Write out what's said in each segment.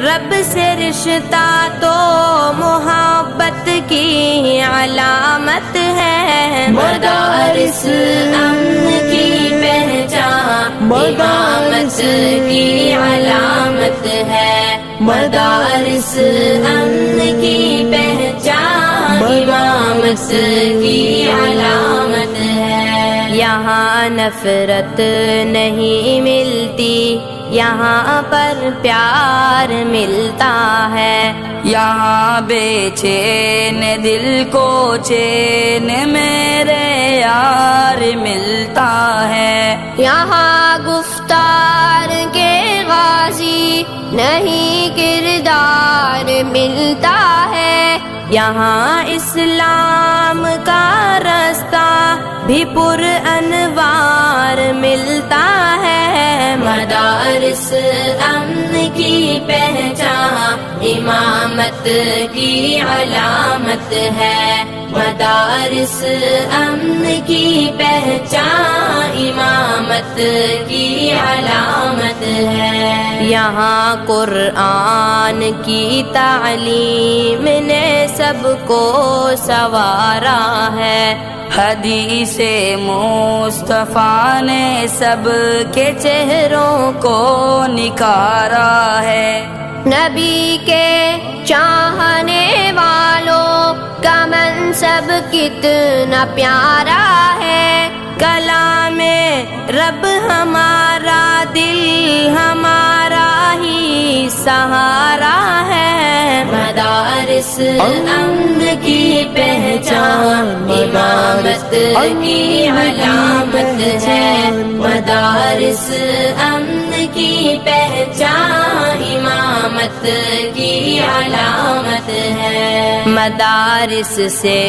رب سے رشتہ تو محبت کی علامت ہے، مدارس امن کی پہچان امامت کی علامت ہے، مدارس امن کی پہچان امامت کی علامت ہے۔ یہاں نفرت نہیں ملتی، یہاں پر پیار ملتا ہے، یہاں بے چین دل کو چین میرے یار ملتا ہے، یہاں گفتار کے غازی نہیں کردار ملتا ہے، یہاں اسلام کا رستہ بھی پر انوار ملتا ہے، مدارس امن کی پہچان امامت کی علامت ہے، مدارس امن کی پہچان امامت کی علامت ہے۔ یہاں قرآن کی تعلیم نے سب کو سنوارا ہے، حدیث مصطفیٰ نے سب کے چہروں کو نکھارا ہے، نبی کے چاہنے والوں کا منصب کتنا پیارا ہے، کلام رب ہمارا دل ہمارا ہی سہارا ہے، مدارس امن کی پہچان امامت کی علامت ہے، مدارس امن کی پہچان امامت کی علامت ہے۔ مدارس سے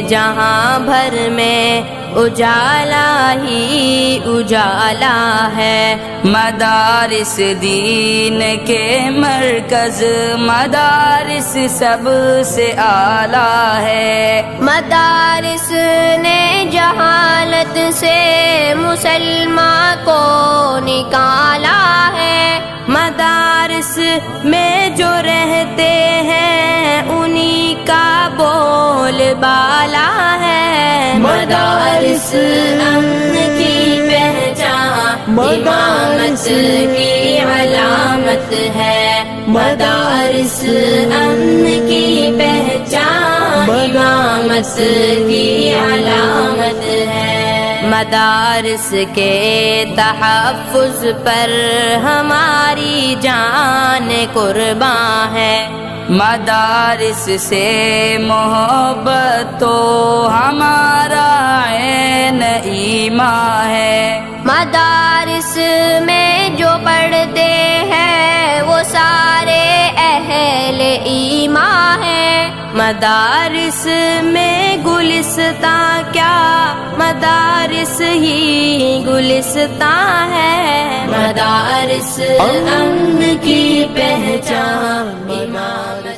جہاں بھر میں اجالا ہی اجالا ہے، مدارس دین کے مرکز مدارس سب سے اعلیٰ ہے، مدارس نے جہالت سے مسلمان کو نکالا ہے، مدارس میں جو رہتے ہیں انہی کا بول بالا ہے، مدارس امن کی پہچان امامت کی علامت ہے، مدارس امن کی پہچان امامت کی علامت ہے۔ مدارس کے تحفظ پر ہماری جان قربان ہے، مدارس سے محبت تو ہمارا عین ایمان ہے، مدارس میں جو پڑھتے ہیں وہ سارے اہل ایمان ہیں، مدارس میں گلستان کیا مدارس ہی گلستان ہے، مدارس امن کی پہچان امامت